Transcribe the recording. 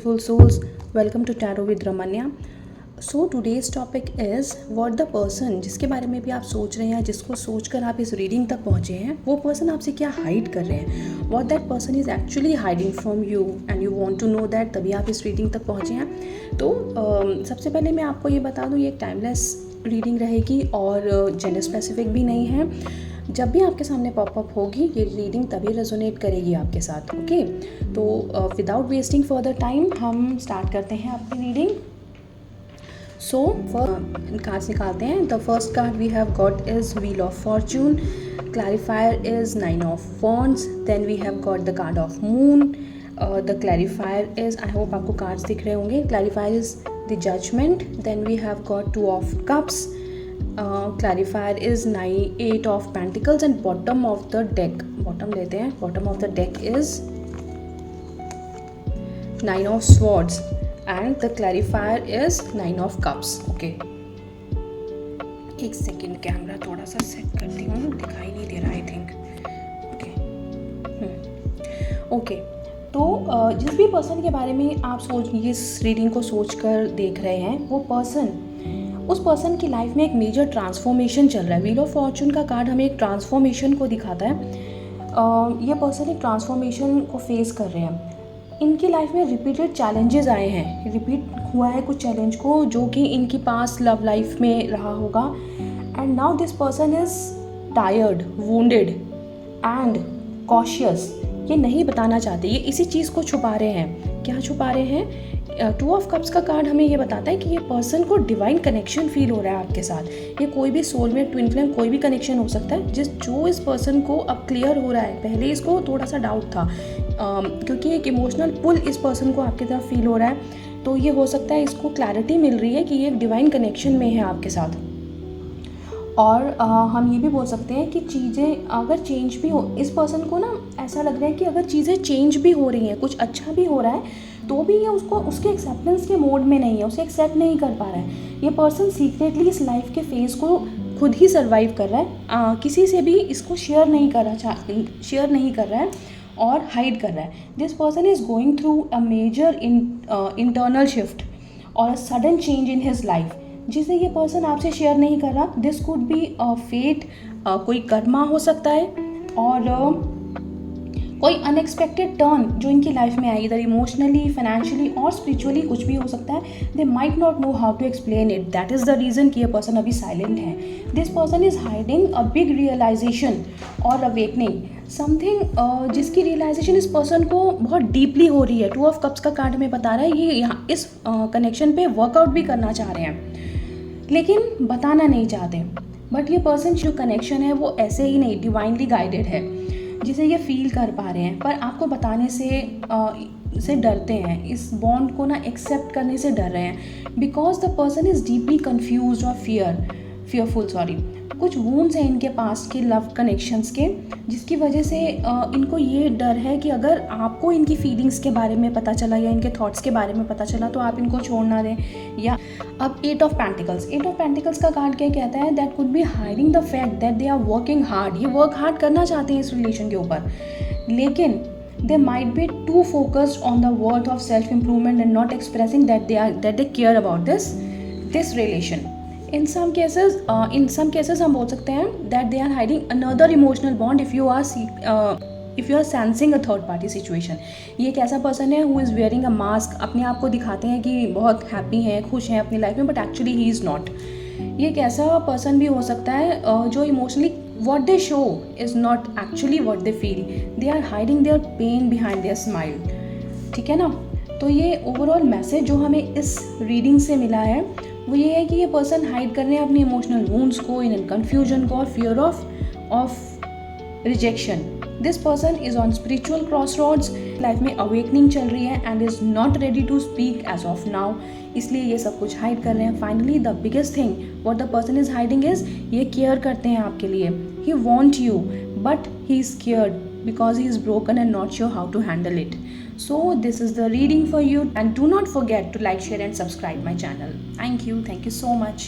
beautiful souls. Welcome to Tarot with Ramanya. So today's topic is what the person जिसके बारे में भी आप सोच रहे हैं, जिसको सोचकर आप इस रीडिंग तक पहुँचे हैं, वो पर्सन आपसे क्या हाइड कर रहे हैं. What that person is actually hiding from you and you want to know that, तभी आप इस रीडिंग तक पहुँचे हैं. तो सबसे पहले मैं आपको ये बता दूँ, ये एक टाइमलेस रीडिंग रहेगी और जेंडर स्पेसिफिक भी नहीं है. जब भी आपके सामने पॉपअप होगी ये रीडिंग तभी रेजोनेट करेगी आपके साथ. ओके, तो विदाउट वेस्टिंग फर्दर टाइम हम स्टार्ट करते हैं अपनी रीडिंग. सो कार्ड्स निकालते हैं. The first card we have got is wheel of fortune. Clarifier is 9 of wands. Then we have got the card of moon. The clarifier is, I hope आपको cards दिख रहे होंगे. Clarifier is the judgement. Then we have got 2 of cups. Clarifier is 8 of Pentacles and bottom of the deck. Bottom लेते हैं. Bottom of the deck is 9 of Swords and the clarifier is 9 of Cups. Okay. एक second, camera थोड़ा सा set करती हूँ, दिखाई नहीं दे रहा आई थिंक. ओके. तो जिस भी पर्सन के बारे में आप इस रीडिंग को सोच कर देख रहे हैं, वो पर्सन, उस पर्सन की लाइफ में एक मेजर ट्रांसफॉर्मेशन चल रहा है. व्हील ऑफ फॉर्चून का कार्ड हमें एक ट्रांसफॉर्मेशन को दिखाता है. ये पर्सन एक ट्रांसफॉर्मेशन को फेस कर रहे हैं. इनकी लाइफ में रिपीटेड चैलेंजेस आए हैं, रिपीट हुआ है कुछ चैलेंज को जो कि इनकी पास्ट लव लाइफ में रहा होगा. And now this person is tired, wounded and cautious. ये नहीं बताना चाहते, ये इसी चीज़ को छुपा रहे हैं. क्या छुपा रहे हैं? 2 ऑफ कप्स का कार्ड हमें ये बताता है कि ये पर्सन को डिवाइन कनेक्शन फील हो रहा है आपके साथ. ये कोई भी सोलमेट, ट्विन फ्लेम, कोई भी कनेक्शन हो सकता है जो इस पर्सन को अब क्लियर हो रहा है. पहले इसको थोड़ा सा डाउट था क्योंकि एक इमोशनल पुल इस पर्सन को आपकी तरफ फील हो रहा है. तो ये हो सकता है इसको क्लैरिटी मिल रही है कि ये एक डिवाइन कनेक्शन में है आपके साथ. और हम ये भी बोल सकते हैं कि चीज़ें अगर चेंज भी हो, इस पर्सन को ना ऐसा लग रहा है कि अगर चीज़ें चेंज भी हो रही हैं, कुछ अच्छा भी हो रहा है, तो भी ये उसके एक्सेप्टेंस के मोड में नहीं है, उसे एक्सेप्ट नहीं कर पा रहा है. ये पर्सन सीक्रेटली इस लाइफ के फेज को खुद ही सर्वाइव कर रहा है. किसी से भी इसको शेयर नहीं कर रहा है और हाइड कर रहा है. This person is going through a major internal shift और a sudden change in his life, जिसे ये पर्सन आपसे शेयर नहीं कर रहा. This could be a fate, कोई कर्मा हो सकता है और कोई अनएक्सपेक्टेड टर्न जो इनकी लाइफ में आई, इधर इमोशनली, फाइनेंशियली और स्पिरिचुअली कुछ भी हो सकता है. They might not know how to explain it. That is the reason कि ये पर्सन अभी साइलेंट है. This person is hiding a big realisation और अवेकनिंग समथिंग, जिसकी रियलाइजेशन इस पर्सन को बहुत डीपली हो रही है. 2 ऑफ कप्स का कार्ड हमें बता रहा है ये यहाँ इस कनेक्शन पे वर्कआउट भी करना चाह रहे हैं लेकिन बताना नहीं चाहते. बट ये पर्सन जो कनेक्शन है वो ऐसे ही नहीं, डिवाइनली गाइडेड है, जिसे ये फील कर पा रहे हैं, पर आपको बताने से डरते हैं. इस बॉन्ड को ना एक्सेप्ट करने से डर रहे हैं because the person is deeply confuse और fearful. कुछ वूंड्स हैं इनके पास के लव कनेक्शंस के, जिसकी वजह से इनको ये डर है कि अगर आपको इनकी फीलिंग्स के बारे में पता चला या इनके थॉट्स के बारे में पता चला तो आप इनको छोड़ ना दें. या अब 8 ऑफ पेंटिकल्स का कार्ड क्या कहता है? That could be hiding the fact that they are working hard. ये वर्क हार्ड करना चाहते हैं इस रिलेशन के ऊपर, लेकिन they might be too focused on the worth of self improvement and not expressing that they care about this relation. In some cases हम बोल सकते हैं that they are hiding another emotional bond if you are sensing a third party situation. ये एक ऐसा person है who is wearing a mask, अपने आप को दिखाते हैं कि बहुत हैप्पी हैं, खुश हैं अपनी लाइफ में, but actually he is not. ये एक ऐसा पर्सन भी हो सकता है जो emotionally what they show is not actually what they feel. They are hiding their pain behind their smile. ठीक है ना? तो ये ओवरऑल मैसेज जो हमें इस रीडिंग से मिला है वो ये है कि ये पर्सन हाइड कर रहे हैं अपनी इमोशनल वूंड्स को, इन कन्फ्यूजन को और fear of rejection. This person is on spiritual crossroads. Life में अवेकनिंग चल रही है and is not ready to speak as of now, इसलिए ये सब कुछ हाइड कर रहे हैं. Finally the biggest thing what the person is hiding is ये केयर करते हैं आपके लिए. He want you but he is scared because he is broken and not sure how to handle it. So this is the reading for you and do not forget to like, share and subscribe my channel. Thank you so much.